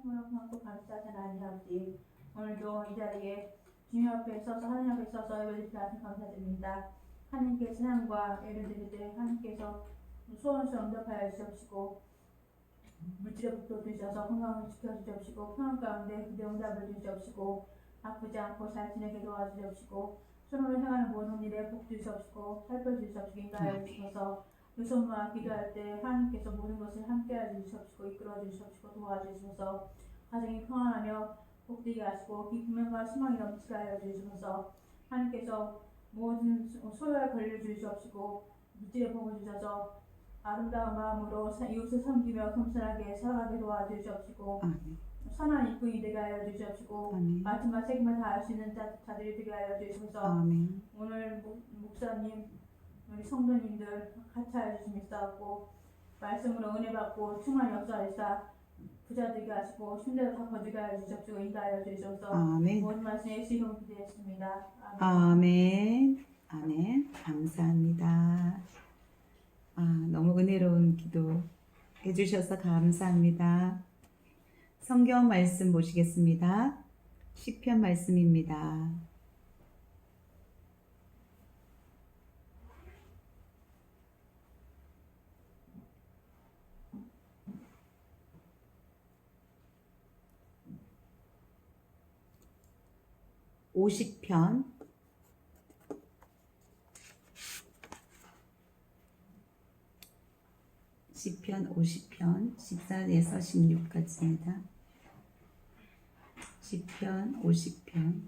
성령을 고맙고 감사하는 하나님 아버지, 오늘도 이 자리에 주님 앞에 서서 하나님 앞에 서서 예배드릴 수 있어 감사드립니다. 하나님께 사랑과 예를 드릴 때 하나님께서 소원수 응답하여 주시옵시고 물질의 복도 주셔서 건강을 지켜주시옵시고 평안 가운데 그대 응답을 주시옵시고 아프지 않고 잘 지내게 도와주시옵시고 손으로 행하는 모든 일에 복 주시옵시고 살펴주시옵시고 인도하여 주셔서 유손과 기도할 때 하나님께서 모든 것을 함께하여 주시옵시고 이끌어 주시옵시고 도와주셔서 가정이 평안하며 복되게 하시고 기쁨과 소망이 넘치게 하여 주시면서 하나님께서 모든 소유에 권리 주시옵시고 물질의 복을 주셔서 아름다운 마음으로 이웃을 섬기며 겸손하게 살아가게 도와주시옵시고 선한 일꾼이 되게 하여 주시옵시고 마지막 책임을 다할 수 있는 자들이 되게 하여 주시면서 오늘 목사님 우리 성도님들 같이 하여 주시면서 말씀으로 은혜 받고 충만히 역사하시다 부자 되게 하시고 힘들어 다 거두게 하여 주시옵시고 인도하여 주시옵소서. 모든 말씀 예수 이름으로 기도했습니다. 아멘. 아멘. 감사합니다. 너무 은혜로운 기도 해주셔서 감사합니다. 성경 말씀 보시겠습니다. 시편 말씀입니다. (50편) 시편 50편 14에서 16까지입니다. 시편 50편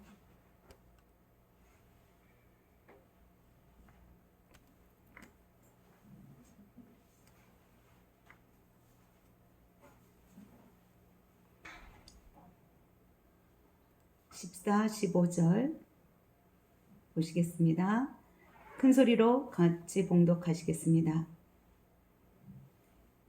14, 15절 보시겠습니다. 큰 소리로 같이 봉독하시겠습니다.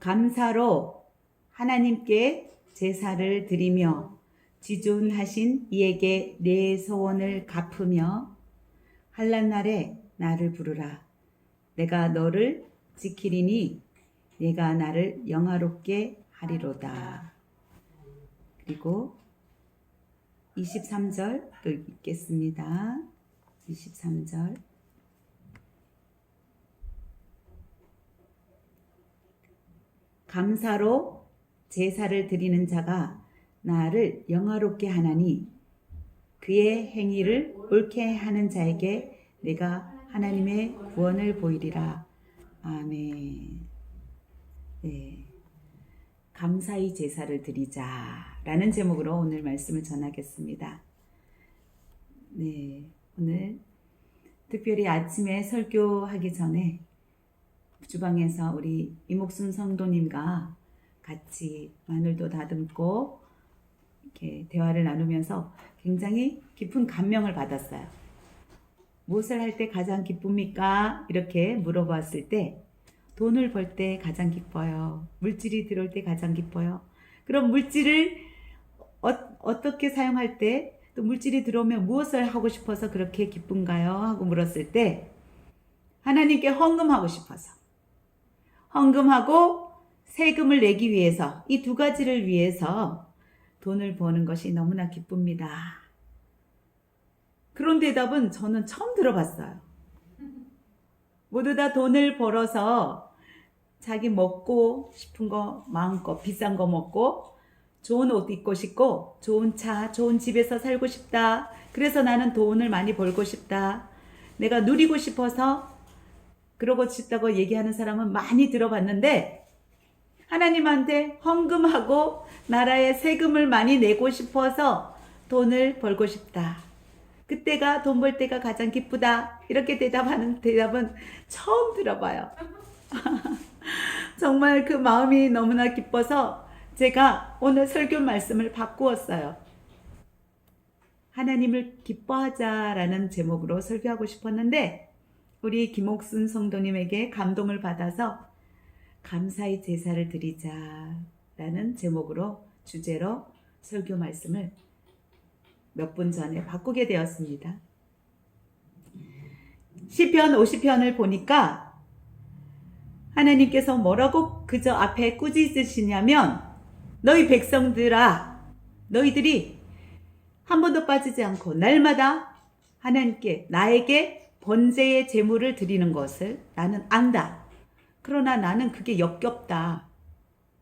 감사로 하나님께 제사를 드리며 지존하신 이에게 내 소원을 갚으며 환난날에 나를 부르라. 내가 너를 지키리니 내가 나를 영화롭게 하리로다. 그리고 23절 또 읽겠습니다. 23절 감사로 제사를 드리는 자가 나를 영화롭게 하나니 그의 행위를 옳게 하는 자에게 내가 하나님의 구원을 보이리라. 아멘. 네. 감사의 제사를 드리자라는 제목으로 오늘 말씀을 전하겠습니다. 네, 오늘 특별히 아침에 설교하기 전에 주방에서 우리 이목순 성도님과 같이 마늘도 다듬고 이렇게 대화를 나누면서 굉장히 깊은 감명을 받았어요. 무엇을 할 때 가장 기쁩니까? 이렇게 물어봤을 때 돈을 벌 때 가장 기뻐요. 물질이 들어올 때 가장 기뻐요. 그럼 물질을 어떻게 사용할 때 또 물질이 들어오면 무엇을 하고 싶어서 그렇게 기쁜가요? 하고 물었을 때 하나님께 헌금하고 싶어서 헌금하고 세금을 내기 위해서 이 두 가지를 위해서 돈을 버는 것이 너무나 기쁩니다. 그런 대답은 저는 처음 들어봤어요. 모두 다 돈을 벌어서 자기 먹고 싶은 거 마음껏 비싼 거 먹고 좋은 옷 입고 싶고 좋은 차, 좋은 집에서 살고 싶다. 그래서 나는 돈을 많이 벌고 싶다. 내가 누리고 싶어서 그러고 싶다고 얘기하는 사람은 많이 들어봤는데 하나님한테 헌금하고 나라에 세금을 많이 내고 싶어서 돈을 벌고 싶다. 그때가 돈 벌 때가 가장 기쁘다. 이렇게 대답하는 대답은 처음 들어봐요. 정말 그 마음이 너무나 기뻐서 제가 오늘 설교 말씀을 바꾸었어요. 하나님을 기뻐하자라는 제목으로 설교하고 싶었는데 우리 김옥순 성도님에게 감동을 받아서 감사의 제사를 드리자라는 제목으로 주제로 설교 말씀을 몇 분 전에 바꾸게 되었습니다. 시편 50편을 보니까 하나님께서 뭐라고 그저 앞에 꾸짖으시냐면 너희 백성들아 너희들이 한 번도 빠지지 않고 날마다 하나님께 나에게 번제의 제물을 드리는 것을 나는 안다. 그러나 나는 그게 역겹다.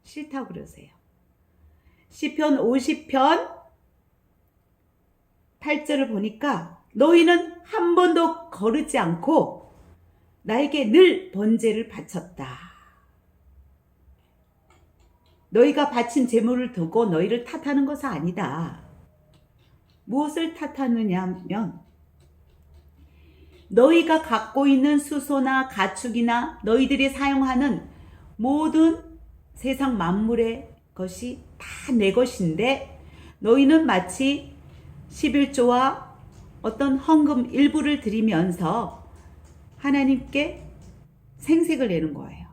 싫다고 그러세요. 시편 50편 8절을 보니까 너희는 한 번도 거르지 않고 나에게 늘 번제를 바쳤다. 너희가 바친 제물을 두고 너희를 탓하는 것은 아니다. 무엇을 탓하느냐 하면 너희가 갖고 있는 수소나 가축이나 너희들이 사용하는 모든 세상 만물의 것이 다 내 것인데 너희는 마치 11조와 어떤 헌금 일부를 드리면서 하나님께 생색을 내는 거예요.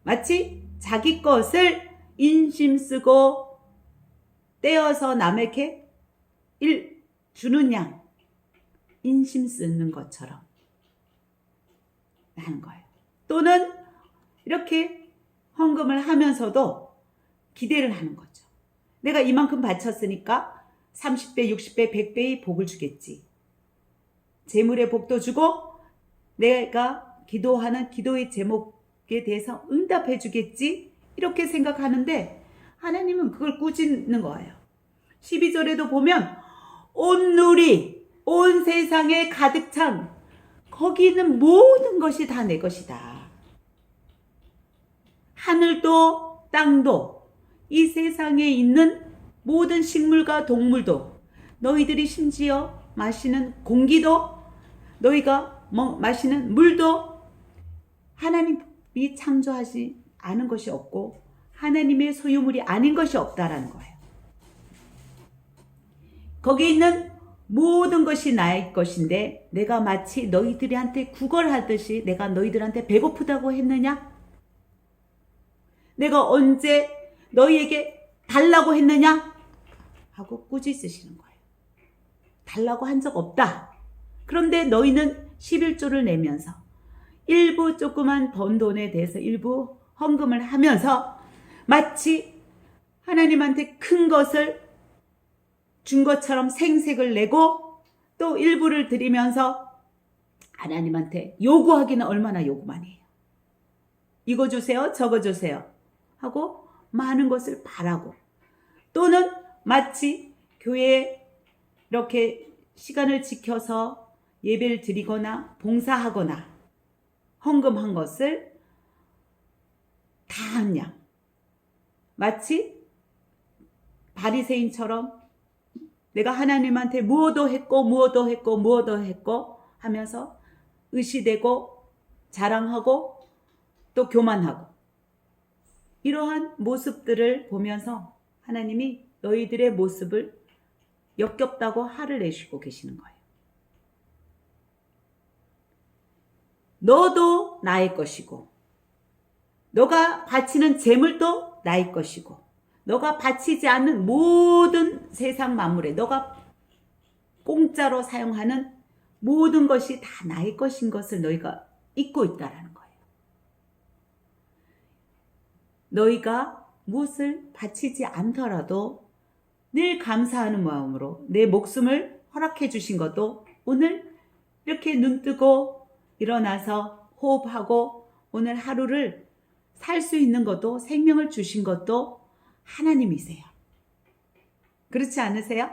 마치 자기 것을 인심 쓰고 떼어서 남에게 주는 양 인심 쓰는 것처럼 하는 거예요. 또는 이렇게 헌금을 하면서도 기대를 하는 거죠. 내가 이만큼 바쳤으니까 30배, 60배, 100배의 복을 주겠지. 재물의 복도 주고 내가 기도하는 기도의 제목에 대해서 응답해 주겠지. 이렇게 생각하는데 하나님은 그걸 꾸짖는 거예요. 12절에도 보면 온 누리, 온 세상에 가득 찬 거기 있는 모든 것이 다 내 것이다. 하늘도 땅도 이 세상에 있는 모든 식물과 동물도 너희들이 심지어 마시는 공기도 너희가 마시는 물도 하나님이 창조하지 않은 것이 없고 하나님의 소유물이 아닌 것이 없다라는 거예요. 거기 있는 모든 것이 나의 것인데 내가 마치 너희들한테 구걸하듯이 내가 너희들한테 배고프다고 했느냐? 내가 언제 너희에게 달라고 했느냐? 하고 꾸짖으시는 거예요. 달라고 한 적 없다. 그런데 너희는 11조를 내면서 일부 조그만 번 돈에 대해서 일부 헌금을 하면서 마치 하나님한테 큰 것을 준 것처럼 생색을 내고 또 일부를 드리면서 하나님한테 요구하기는 얼마나 요구만 해요. 이거 주세요, 저거 주세요 하고 많은 것을 바라고 또는 마치 교회에 이렇게 시간을 지켜서 예배를 드리거나 봉사하거나 헌금한 것을 다 한 양 마치 바리새인처럼 내가 하나님한테 무엇도 했고 하면서 의시되고 자랑하고 또 교만하고 이러한 모습들을 보면서 하나님이 너희들의 모습을 역겹다고 화를 내시고 계시는 거예요. 너도 나의 것이고 너가 바치는 재물도 나의 것이고 너가 바치지 않는 모든 세상 만물에 너가 공짜로 사용하는 모든 것이 다 나의 것인 것을 너희가 잊고 있다라는 거예요. 너희가 무엇을 바치지 않더라도 늘 감사하는 마음으로 내 목숨을 허락해 주신 것도 오늘 이렇게 눈 뜨고 일어나서 호흡하고 오늘 하루를 살 수 있는 것도 생명을 주신 것도 하나님이세요. 그렇지 않으세요?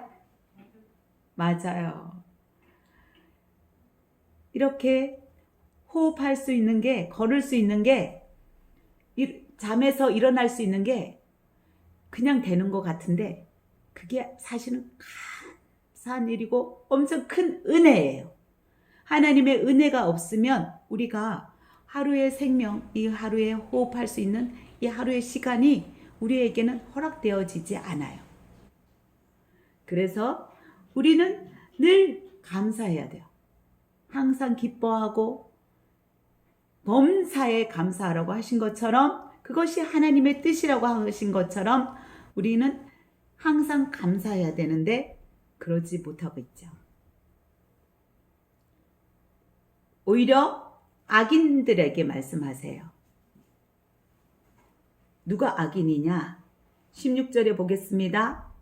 맞아요. 이렇게 호흡할 수 있는 게, 걸을 수 있는 게, 잠에서 일어날 수 있는 게 그냥 되는 것 같은데 그게 사실은 감사한 일이고 엄청 큰 은혜예요. 하나님의 은혜가 없으면 우리가 하루의 생명, 이 하루에 호흡할 수 있는 이 하루의 시간이 우리에게는 허락되어지지 않아요. 그래서 우리는 늘 감사해야 돼요. 항상 기뻐하고 범사에 감사하라고 하신 것처럼 그것이 하나님의 뜻이라고 하신 것처럼 우리는 항상 감사해야 되는데 그러지 못하고 있죠. 오히려 악인들에게 말씀하세요. 누가 악인이냐? 16절에 보겠습니다.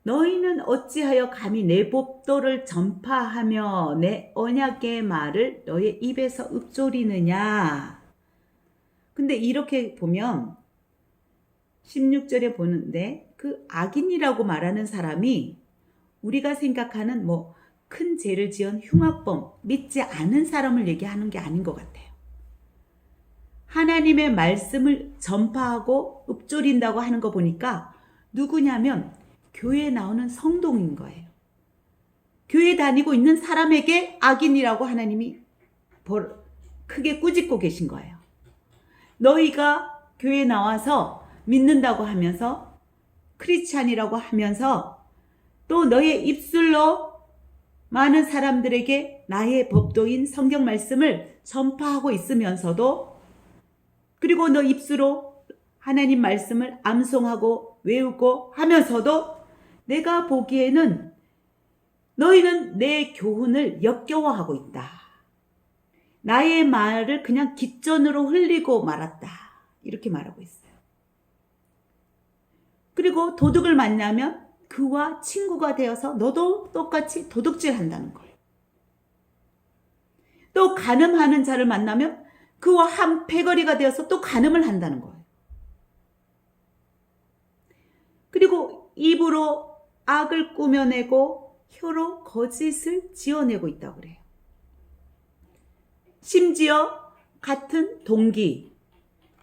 너희는 어찌하여 감히 내 법도를 전파하며 내 언약의 말을 너의 입에서 읊조리느냐. 근데 이렇게 보면 16절에 보는데 그 악인이라고 말하는 사람이 우리가 생각하는 큰 죄를 지은 흉악범, 믿지 않은 사람을 얘기하는 게 아닌 것 같아요. 하나님의 말씀을 전파하고 읊조린다고 하는 거 보니까 누구냐면 교회에 나오는 성도인 거예요. 교회 다니고 있는 사람에게 악인이라고 하나님이 크게 꾸짖고 계신 거예요. 너희가 교회에 나와서 믿는다고 하면서 크리스찬이라고 하면서 또 너의 입술로 많은 사람들에게 나의 법도인 성경 말씀을 전파하고 있으면서도 그리고 너 입술로 하나님 말씀을 암송하고 외우고 하면서도 내가 보기에는 너희는 내 교훈을 역겨워하고 있다. 나의 말을 그냥 깃전으로 흘리고 말았다. 이렇게 말하고 있어요. 그리고 도둑을 만나면 그와 친구가 되어서 너도 똑같이 도둑질 한다는 거예요. 또 간음하는 자를 만나면 그와 한 패거리가 되어서 또 간음을 한다는 거예요. 그리고 입으로 악을 꾸며내고 혀로 거짓을 지어내고 있다고 그래요. 심지어 같은 동기,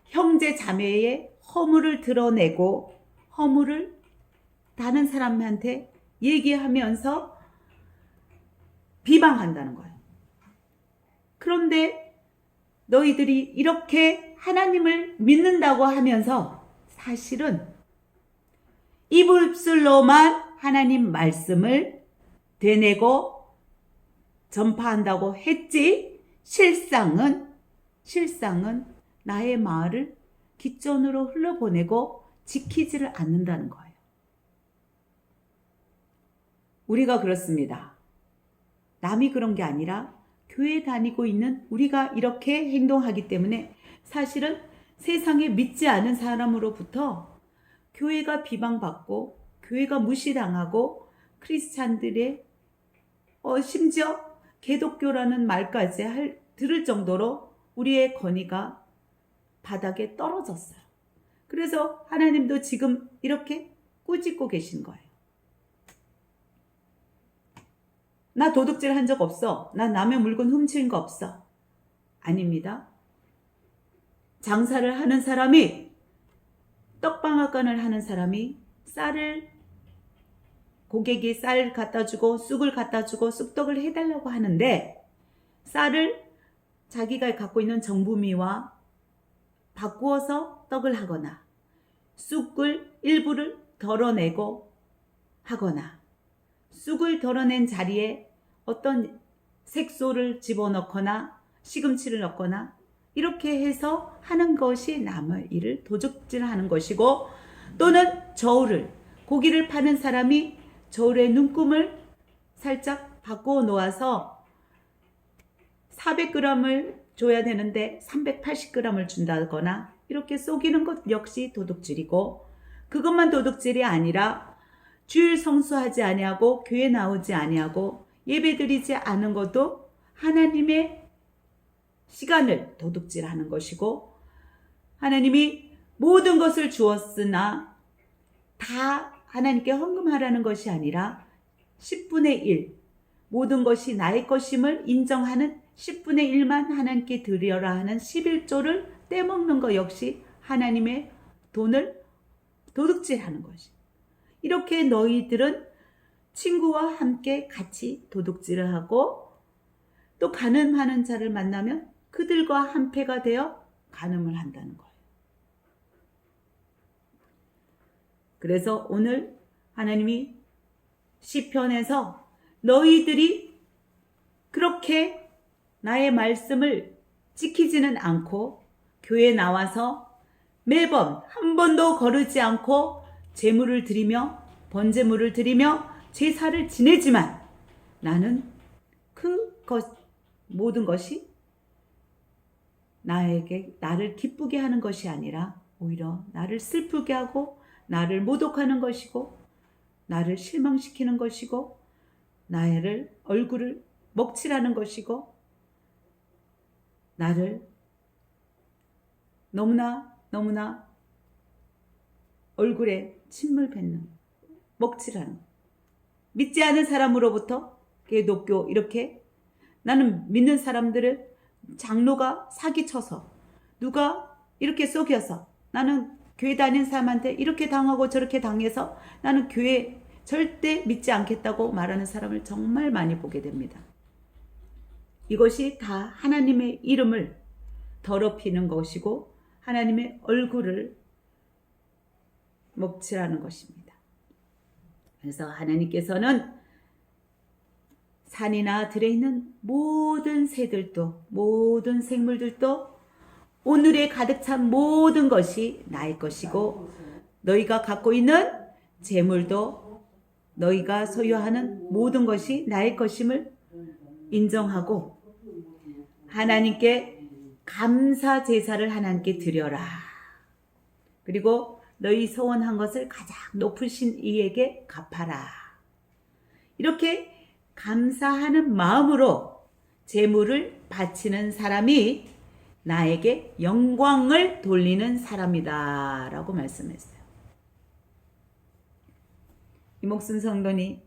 형제 자매의 허물을 드러내고 허물을 다른 사람한테 얘기하면서 비방한다는 거예요. 그런데 너희들이 이렇게 하나님을 믿는다고 하면서 사실은 입술로만 하나님 말씀을 되뇌고 전파한다고 했지 실상은 나의 말을 깃전으로 흘러보내고 지키지를 않는다는 거예요. 우리가 그렇습니다. 남이 그런 게 아니라 교회 다니고 있는 우리가 이렇게 행동하기 때문에 사실은 세상에 믿지 않은 사람으로부터 교회가 비방받고 교회가 무시당하고 크리스찬들의 심지어 개독교라는 말까지 들을 정도로 우리의 권위가 바닥에 떨어졌어요. 그래서 하나님도 지금 이렇게 꾸짖고 계신 거예요. 나 도둑질 한 적 없어. 나 남의 물건 훔친 거 없어. 아닙니다. 장사를 하는 사람이 떡방앗간을 하는 사람이 고객이 쌀 갖다 주고 쑥을 갖다 주고 쑥떡을 해달라고 하는데 쌀을 자기가 갖고 있는 정부미와 바꾸어서 떡을 하거나 쑥을 일부를 덜어내고 하거나 쑥을 덜어낸 자리에 어떤 색소를 집어넣거나 시금치를 넣거나 이렇게 해서 하는 것이 남의 일을 도둑질하는 것이고 또는 고기를 파는 사람이 저울의 눈금을 살짝 바꾸어 놓아서 400g을 줘야 되는데 380g을 준다거나 이렇게 속이는 것 역시 도둑질이고 그것만 도둑질이 아니라 주일 성수하지 아니하고 교회 나오지 아니하고 예배드리지 않은 것도 하나님의 시간을 도둑질하는 것이고 하나님이 모든 것을 주었으나 다 하나님께 헌금하라는 것이 아니라 10분의 1 모든 것이 나의 것임을 인정하는 10분의 1만 하나님께 드려라 하는 11조를 떼먹는 것 역시 하나님의 돈을 도둑질하는 것이. 이렇게 너희들은 친구와 함께 같이 도둑질을 하고 또 간음하는 자를 만나면 그들과 한패가 되어 간음을 한다는 거예요. 그래서 오늘 하나님이 시편에서 너희들이 그렇게 나의 말씀을 지키지는 않고 교회에 나와서 매번 한 번도 거르지 않고 제물을 드리며 번제물을 드리며 제사를 지내지만 나는 모든 것이 나를 기쁘게 하는 것이 아니라 오히려 나를 슬프게 하고 나를 모독하는 것이고 나를 실망시키는 것이고 나의 얼굴을 먹칠하는 것이고 나를 너무나 얼굴에 침을 뱉는 먹칠하는 믿지 않은 사람으로부터 기독교 이렇게 나는 믿는 사람들을 장로가 사기쳐서 누가 이렇게 속여서 나는 교회 다니는 사람한테 이렇게 당하고 저렇게 당해서 나는 교회 절대 믿지 않겠다고 말하는 사람을 정말 많이 보게 됩니다. 이것이 다 하나님의 이름을 더럽히는 것이고 하나님의 얼굴을 먹칠하는 것입니다. 그래서 하나님께서는 산이나 들에 있는 모든 새들도 모든 생물들도 오늘에 가득 찬 모든 것이 나의 것이고 너희가 갖고 있는 재물도 너희가 소유하는 모든 것이 나의 것임을 인정하고 하나님께 감사 제사를 하나님께 드려라. 그리고 너희 소원한 것을 가장 높으신 이에게 갚아라. 이렇게 감사하는 마음으로 제물을 바치는 사람이 나에게 영광을 돌리는 사람이다 라고 말씀했어요. 이목순 성도님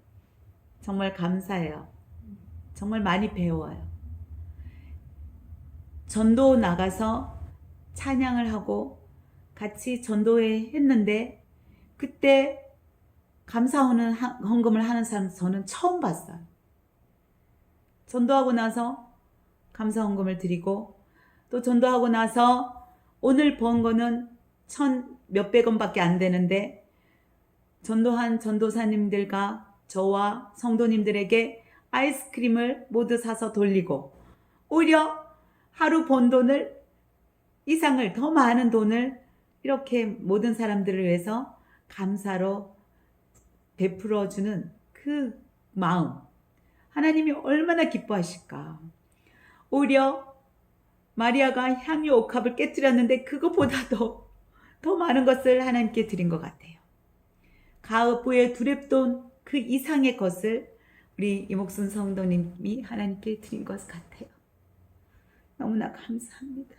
정말 감사해요. 정말 많이 배워요. 전도 나가서 찬양을 하고 같이 전도회 했는데 그때 감사 헌금을 하는 사람 저는 처음 봤어요. 전도하고 나서 감사 헌금을 드리고 또 전도하고 나서 오늘 번 거는 1,000몇백 원밖에 안 되는데 전도한 전도사님들과 저와 성도님들에게 아이스크림을 모두 사서 돌리고 오히려 하루 번 돈을 이상을 더 많은 돈을 이렇게 모든 사람들을 위해서 감사로 베풀어주는 그 마음 하나님이 얼마나 기뻐하실까. 오히려 마리아가 향유 옥합을 깨뜨렸는데 그것보다도 더 많은 것을 하나님께 드린 것 같아요. 가업부의 두렙돈 그 이상의 것을 우리 이목순 성도님이 하나님께 드린 것 같아요. 너무나 감사합니다.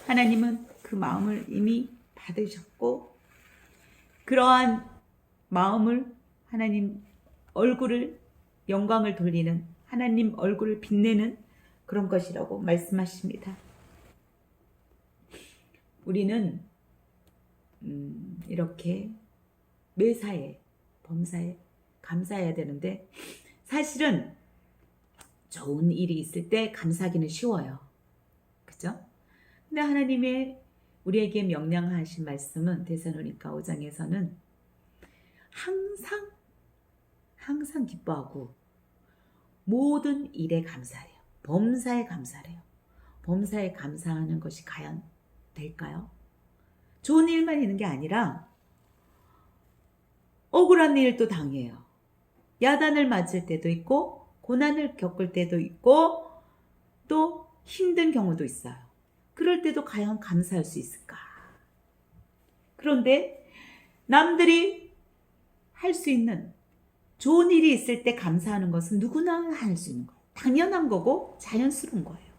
하나님은 그 마음을 이미 받으셨고 그러한 마음을 하나님 얼굴을 영광을 돌리는 하나님 얼굴을 빛내는 그런 것이라고 말씀하십니다. 우리는 이렇게 매사에 범사에 감사해야 되는데 사실은 좋은 일이 있을 때 감사하기는 쉬워요. 그죠? 근데 하나님의 우리에게 명령하신 말씀은 데살로니가 5장에서는 항상 기뻐하고 모든 일에 감사해요. 범사에 감사해요. 범사에 감사하는 것이 과연 될까요? 좋은 일만 있는 게 아니라 억울한 일도 당해요. 야단을 맞을 때도 있고 고난을 겪을 때도 있고 또 힘든 경우도 있어요. 그럴 때도 과연 감사할 수 있을까? 그런데 남들이 할 수 있는 좋은 일이 있을 때 감사하는 것은 누구나 할 수 있는 거예요. 당연한 거고 자연스러운 거예요.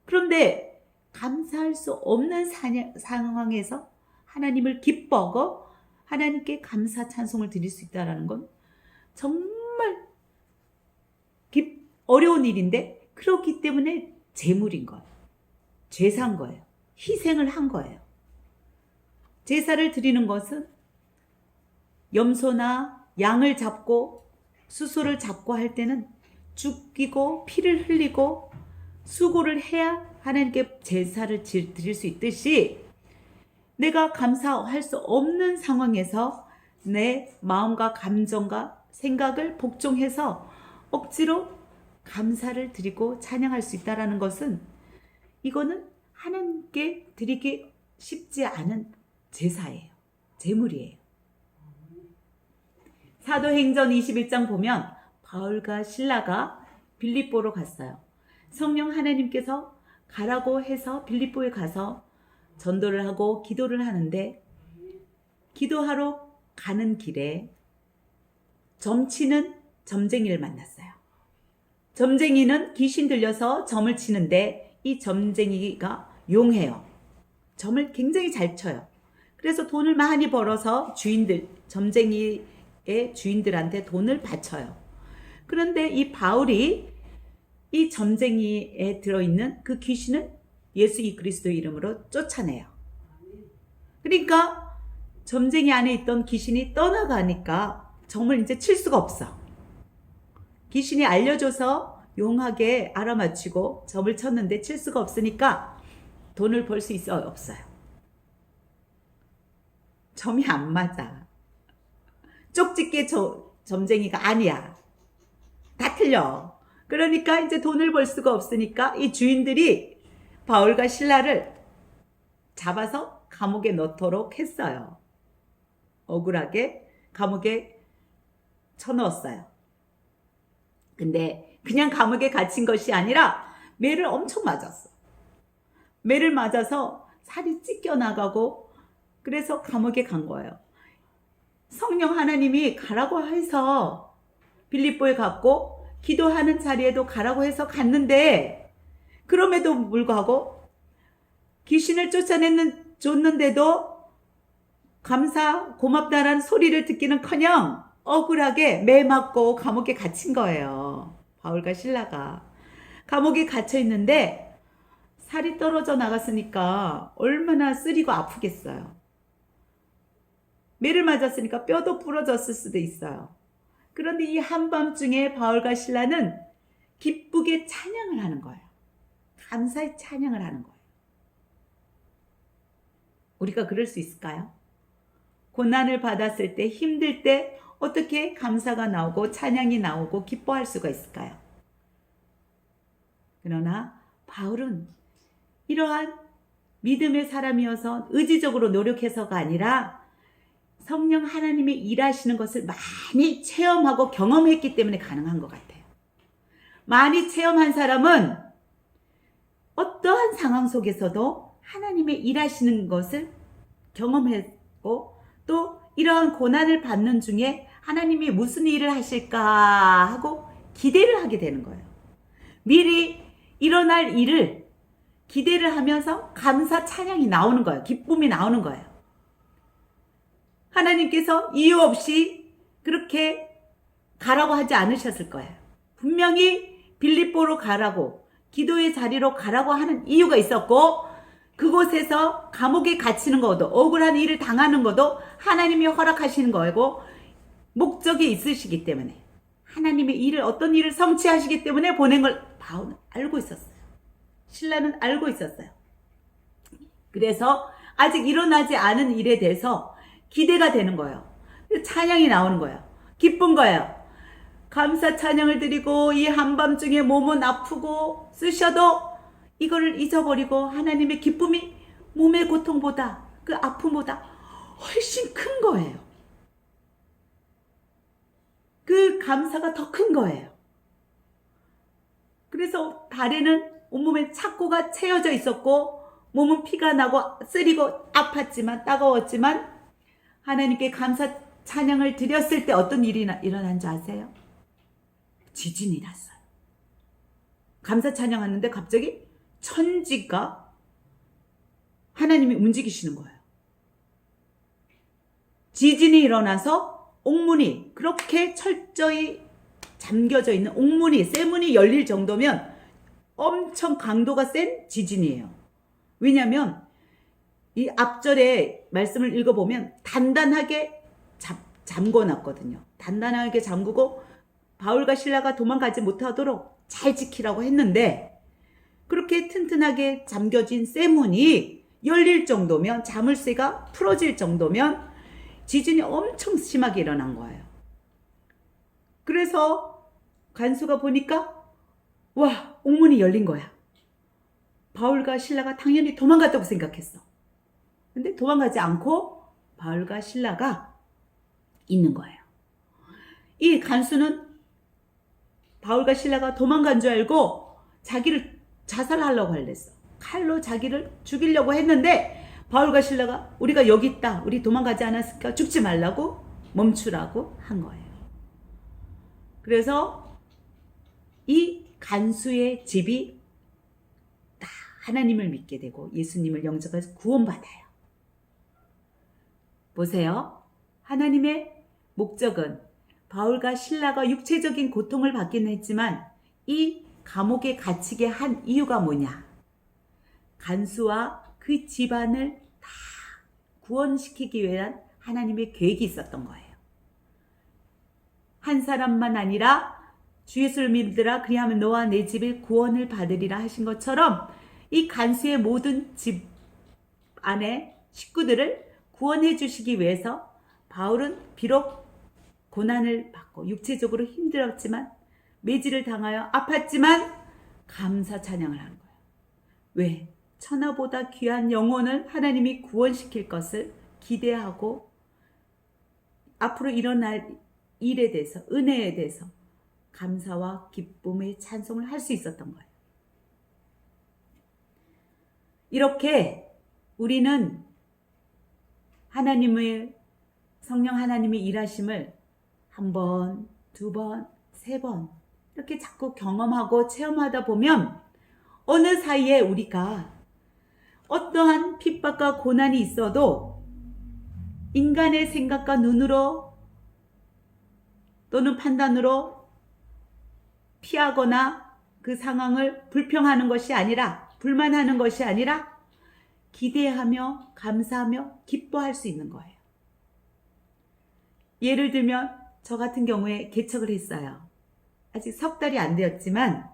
그런데 감사할 수 없는 상황에서 하나님을 기뻐하고 하나님께 감사 찬송을 드릴 수 있다는 건 정말 어려운 일인데 그렇기 때문에 제물인 거예요. 제사인 거예요. 희생을 한 거예요. 제사를 드리는 것은 염소나 양을 잡고 수소를 잡고 할 때는 죽이고 피를 흘리고 수고를 해야 하나님께 제사를 드릴 수 있듯이 내가 감사할 수 없는 상황에서 내 마음과 감정과 생각을 복종해서 억지로 감사를 드리고 찬양할 수 있다는 것은 이거는 하나님께 드리기 쉽지 않은 제사예요. 제물이에요. 사도행전 21장 보면 바울과 실라가 빌립보로 갔어요. 성령 하나님께서 가라고 해서 빌립보에 가서 전도를 하고 기도를 하는데 기도하러 가는 길에 점치는 점쟁이를 만났어요. 점쟁이는 귀신 들려서 점을 치는데 이 점쟁이가 용해요. 점을 굉장히 잘 쳐요. 그래서 돈을 많이 벌어서 점쟁이의 주인들한테 돈을 바쳐요. 그런데 이 바울이 이 점쟁이에 들어있는 그 귀신을 예수 그리스도의 이름으로 쫓아내요. 그러니까 점쟁이 안에 있던 귀신이 떠나가니까 점을 이제 칠 수가 없어. 귀신이 알려줘서 용하게 알아맞히고 점을 쳤는데 칠 수가 없으니까 돈을 벌 수 있어요? 없어요? 점이 안 맞아. 쪽집게 점쟁이가 아니야. 다 틀려. 그러니까 이제 돈을 벌 수가 없으니까 이 주인들이 바울과 실라를 잡아서 감옥에 넣도록 했어요. 억울하게 감옥에 쳐넣었어요. 근데 그냥 감옥에 갇힌 것이 아니라 매를 엄청 맞았어. 매를 맞아서 살이 찢겨나가고 그래서 감옥에 간 거예요. 성령 하나님이 가라고 해서 빌립보에 갔고 기도하는 자리에도 가라고 해서 갔는데 그럼에도 불구하고 귀신을 쫓는데도 감사 고맙다라는 소리를 듣기는커녕 억울하게 매 맞고 감옥에 갇힌 거예요. 바울과 실라가 감옥에 갇혀 있는데 살이 떨어져 나갔으니까 얼마나 쓰리고 아프겠어요. 매를 맞았으니까 뼈도 부러졌을 수도 있어요. 그런데 이 한밤중에 바울과 실라는 기쁘게 찬양을 하는 거예요. 감사의 찬양을 하는 거예요. 우리가 그럴 수 있을까요? 고난을 받았을 때, 힘들 때 어떻게 감사가 나오고 찬양이 나오고 기뻐할 수가 있을까요? 그러나 바울은 이러한 믿음의 사람이어서 의지적으로 노력해서가 아니라 성령 하나님이 일하시는 것을 많이 체험하고 경험했기 때문에 가능한 것 같아요. 많이 체험한 사람은 어떠한 상황 속에서도 하나님의 일하시는 것을 경험했고 또 이러한 고난을 받는 중에 하나님이 무슨 일을 하실까 하고 기대를 하게 되는 거예요. 미리 일어날 일을 기대를 하면서 감사 찬양이 나오는 거예요. 기쁨이 나오는 거예요. 하나님께서 이유 없이 그렇게 가라고 하지 않으셨을 거예요. 분명히 빌립보로 가라고, 기도의 자리로 가라고 하는 이유가 있었고 그곳에서 감옥에 갇히는 것도 억울한 일을 당하는 것도 하나님이 허락하시는 거고 목적이 있으시기 때문에 하나님의 일을 어떤 일을 성취하시기 때문에 보낸 걸 바울은 알고 있었어요. 실라는 알고 있었어요. 그래서 아직 일어나지 않은 일에 대해서 기대가 되는 거예요. 찬양이 나오는 거예요. 기쁜 거예요. 감사 찬양을 드리고 이 한밤중에 몸은 아프고 쓰셔도 이거를 잊어버리고 하나님의 기쁨이 몸의 고통보다 그 아픔보다 훨씬 큰 거예요. 그 감사가 더 큰 거예요. 그래서 발에는 온몸에 착고가 채워져 있었고 몸은 피가 나고 쓰리고 아팠지만 따가웠지만 하나님께 감사 찬양을 드렸을 때 어떤 일이 일어난 줄 아세요? 지진이 났어요. 감사 찬양하는데 갑자기 천지가 하나님이 움직이시는 거예요. 지진이 일어나서 옥문이 그렇게 철저히 잠겨져 있는 옥문이 쇠문이 열릴 정도면 엄청 강도가 센 지진이에요. 왜냐하면 이 앞절에 말씀을 읽어보면 단단하게 잠궈놨거든요. 단단하게 잠그고 바울과 실라가 도망가지 못하도록 잘 지키라고 했는데 그렇게 튼튼하게 잠겨진 쇠문이 열릴 정도면 자물쇠가 풀어질 정도면 지진이 엄청 심하게 일어난 거예요. 그래서 간수가 보니까 와, 옥문이 열린 거야. 바울과 실라가 당연히 도망갔다고 생각했어. 근데 도망가지 않고 바울과 실라가 있는 거예요. 이 간수는 바울과 실라가 도망간 줄 알고 자기를 자살하려고 했어. 칼로 자기를 죽이려고 했는데 바울과 실라가 우리가 여기 있다, 우리 도망가지 않았을까, 죽지 말라고 멈추라고 한 거예요. 그래서 이 간수의 집이 다 하나님을 믿게 되고 예수님을 영접해서 구원받아요. 보세요. 하나님의 목적은 바울과 실라가 육체적인 고통을 받기는 했지만 이 감옥에 갇히게 한 이유가 뭐냐? 간수와 그 집안을 다 구원시키기 위한 하나님의 계획이 있었던 거예요. 한 사람만 아니라 주 예수를 믿으라 그리하면 너와 내 집이 구원을 받으리라 하신 것처럼 이 간수의 모든 집 안에 식구들을 구원해 주시기 위해서 바울은 비록 고난을 받고 육체적으로 힘들었지만 매질을 당하여 아팠지만 감사 찬양을 한 거예요. 왜? 천하보다 귀한 영혼을 하나님이 구원시킬 것을 기대하고 앞으로 일어날 일에 대해서, 은혜에 대해서 감사와 기쁨의 찬송을 할 수 있었던 거예요. 이렇게 우리는 하나님의 성령 하나님의 일하심을 한 번, 두 번, 세 번 이렇게 자꾸 경험하고 체험하다 보면 어느 사이에 우리가 어떠한 핍박과 고난이 있어도 인간의 생각과 눈으로 또는 판단으로 피하거나 그 상황을 불평하는 것이 아니라, 불만하는 것이 아니라 기대하며 감사하며 기뻐할 수 있는 거예요. 예를 들면 저 같은 경우에 개척을 했어요. 아직 석 달이 안 되었지만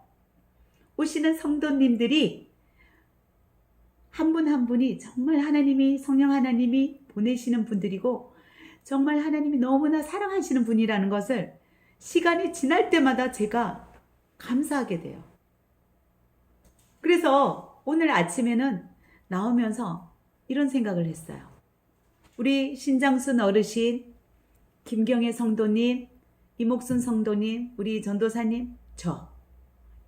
오시는 성도님들이 한 분 한 분이 정말 하나님이, 성령 하나님이 보내시는 분들이고 정말 하나님이 너무나 사랑하시는 분이라는 것을 시간이 지날 때마다 제가 감사하게 돼요. 그래서 오늘 아침에는 나오면서 이런 생각을 했어요. 우리 신장순 어르신, 김경애 성도님, 이목순 성도님, 우리 전도사님,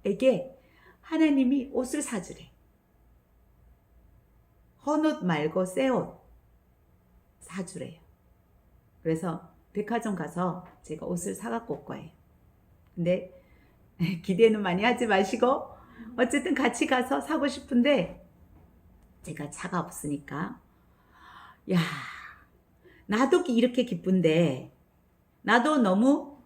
저에게 하나님이 옷을 사주래. 헌옷 말고 새 옷 사주래요. 그래서 백화점 가서 제가 옷을 사갖고 올 거예요. 근데 기대는 많이 하지 마시고 어쨌든 같이 가서 사고 싶은데 제가 차가 없으니까 야, 나도 이렇게 기쁜데 나도 너무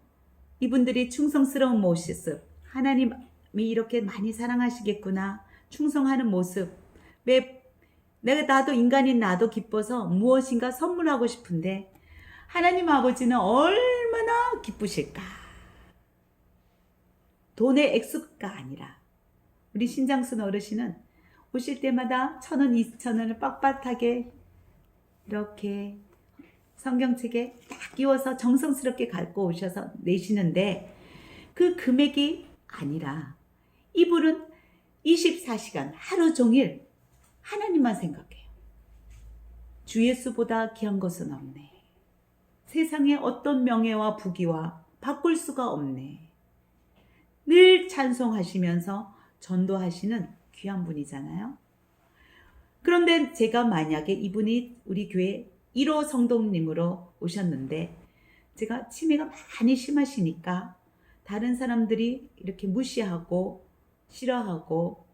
이분들이 충성스러운 모습, 하나님이 이렇게 많이 사랑하시겠구나, 충성하는 모습, 나도 인간인 나도 기뻐서 무엇인가 선물하고 싶은데 하나님 아버지는 얼마나 기쁘실까. 돈의 액수가 아니라 우리 신장순 어르신은 오실 때마다 1,000원, 2,000원을 빳빳하게 이렇게 성경책에 딱 끼워서 정성스럽게 갖고 오셔서 내시는데 그 금액이 아니라 이분은 24시간 하루 종일 하나님만 생각해요. 주 예수보다 귀한 것은 없네. 세상에 어떤 명예와 부귀와 바꿀 수가 없네. 늘 찬송하시면서 전도하시는 귀한 분이잖아요. 그런데 제가 만약에 이분이 우리 교회 1호 성도님으로 오셨는데 제가 치매가 많이 심하시니까 다른 사람들이 이렇게 무시하고 싫어하고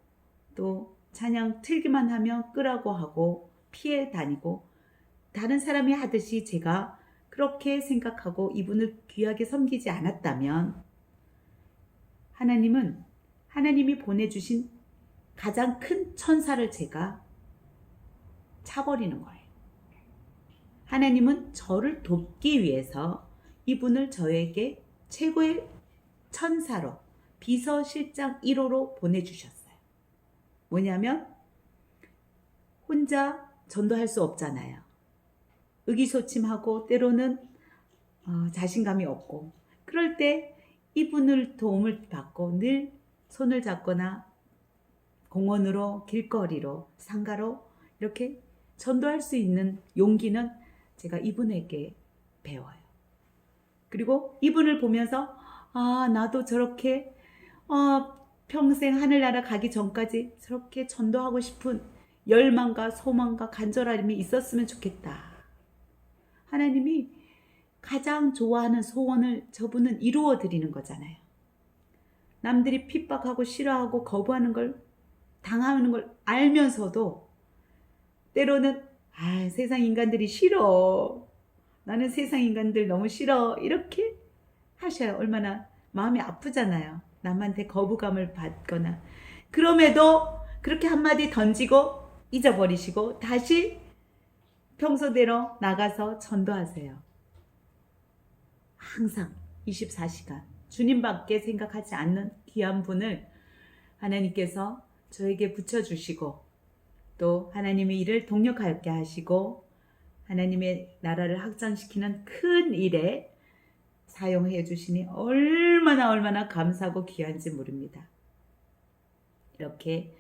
또 찬양 틀기만 하면 끄라고 하고 피해 다니고 다른 사람이 하듯이 제가 그렇게 생각하고 이분을 귀하게 섬기지 않았다면 하나님은 하나님이 보내주신 가장 큰 천사를 제가 차버리는 거예요. 하나님은 저를 돕기 위해서 이분을 저에게 최고의 천사로 비서실장 1호로 보내주셨어요. 뭐냐면 혼자 전도할 수 없잖아요. 의기소침하고 때로는 자신감이 없고 그럴 때 이분을 도움을 받고 늘 손을 잡거나 공원으로 길거리로 상가로 이렇게 전도할 수 있는 용기는 제가 이분에게 배워요. 그리고 이분을 보면서 나도 저렇게 평생 하늘나라 가기 전까지 저렇게 전도하고 싶은 열망과 소망과 간절함이 있었으면 좋겠다. 하나님이 가장 좋아하는 소원을 저분은 이루어 드리는 거잖아요. 남들이 핍박하고 싫어하고 거부하는 걸 당하는 걸 알면서도 때로는 세상 인간들이 싫어. 나는 세상 인간들 너무 싫어. 이렇게 하셔요. 얼마나 마음이 아프잖아요. 남한테 거부감을 받거나. 그럼에도 그렇게 한마디 던지고 잊어버리시고 다시 평소대로 나가서 전도하세요. 항상 24시간 주님밖에 생각하지 않는 귀한 분을 하나님께서 저에게 붙여주시고 또 하나님의 일을 동력하게 하시고 하나님의 나라를 확장시키는 큰 일에 사용해 주시니 얼마나 감사하고 귀한지 모릅니다. 이렇게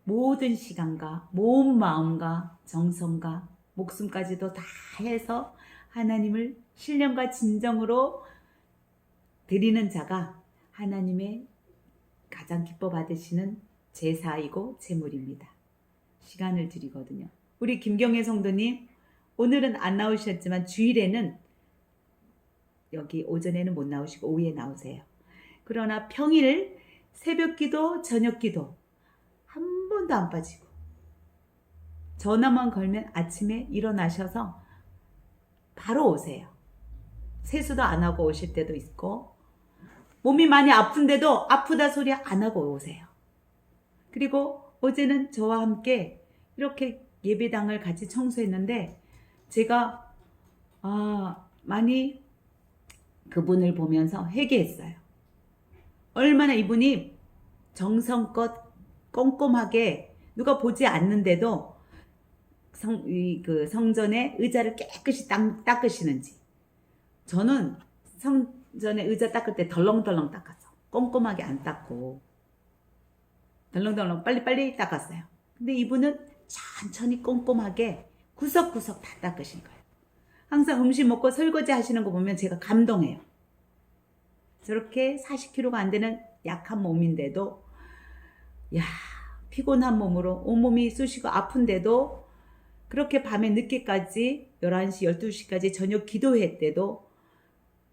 모든 시간과 모든 마음과 정성과 목숨까지도 다 해서 하나님을 신령과 진정으로 드리는 자가 하나님의 가장 기뻐 받으시는 제사이고 제물입니다. 시간을 드리거든요. 우리 김경애 성도님, 오늘은 안 나오셨지만 주일에는 여기 오전에는 못 나오시고 오후에 나오세요. 그러나 평일 새벽 기도, 저녁 기도 한 번도 안 빠지고 전화만 걸면 아침에 일어나셔서 바로 오세요. 세수도 안 하고 오실 때도 있고 몸이 많이 아픈데도 아프다 소리 안 하고 오세요. 그리고 어제는 저와 함께 이렇게 예배당을 같이 청소했는데 제가 많이 그분을 보면서 회개했어요. 얼마나 이분이 정성껏 꼼꼼하게 누가 보지 않는데도 성전의 의자를 깨끗이 닦으시는지. 저는 성전의 의자 닦을 때 덜렁덜렁 닦았어. 꼼꼼하게 안 닦고 덜렁덜렁 빨리빨리 닦았어요. 근데 이분은 천천히 꼼꼼하게 구석구석 다 닦으신 거예요. 항상 음식 먹고 설거지 하시는 거 보면 제가 감동해요. 저렇게 40kg가 안 되는 약한 몸인데도 피곤한 몸으로 온몸이 쑤시고 아픈데도 그렇게 밤에 늦게까지 11시, 12시까지 저녁 기도회 때도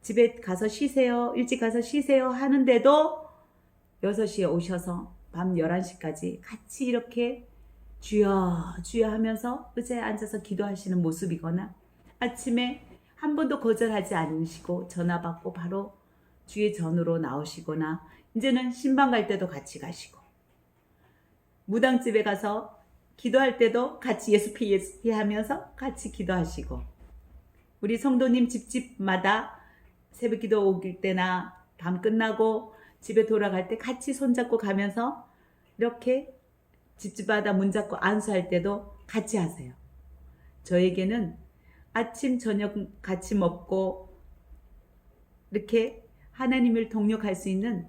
집에 가서 쉬세요. 일찍 가서 쉬세요 하는데도 6시에 오셔서 밤 11시까지 같이 이렇게 주여 주여 하면서 의자에 앉아서 기도하시는 모습이거나 아침에 한 번도 거절하지 않으시고 전화 받고 바로 주의 전으로 나오시거나 이제는 신방 갈 때도 같이 가시고 무당집에 가서 기도할 때도 같이 예수피 하면서 같이 기도하시고 우리 성도님 집집마다 새벽 기도 오길 때나 밤 끝나고 집에 돌아갈 때 같이 손잡고 가면서 이렇게 집집마다 문 잡고 안수할 때도 같이 하세요. 저에게는 아침 저녁 같이 먹고 이렇게 하나님을 동력할 수 있는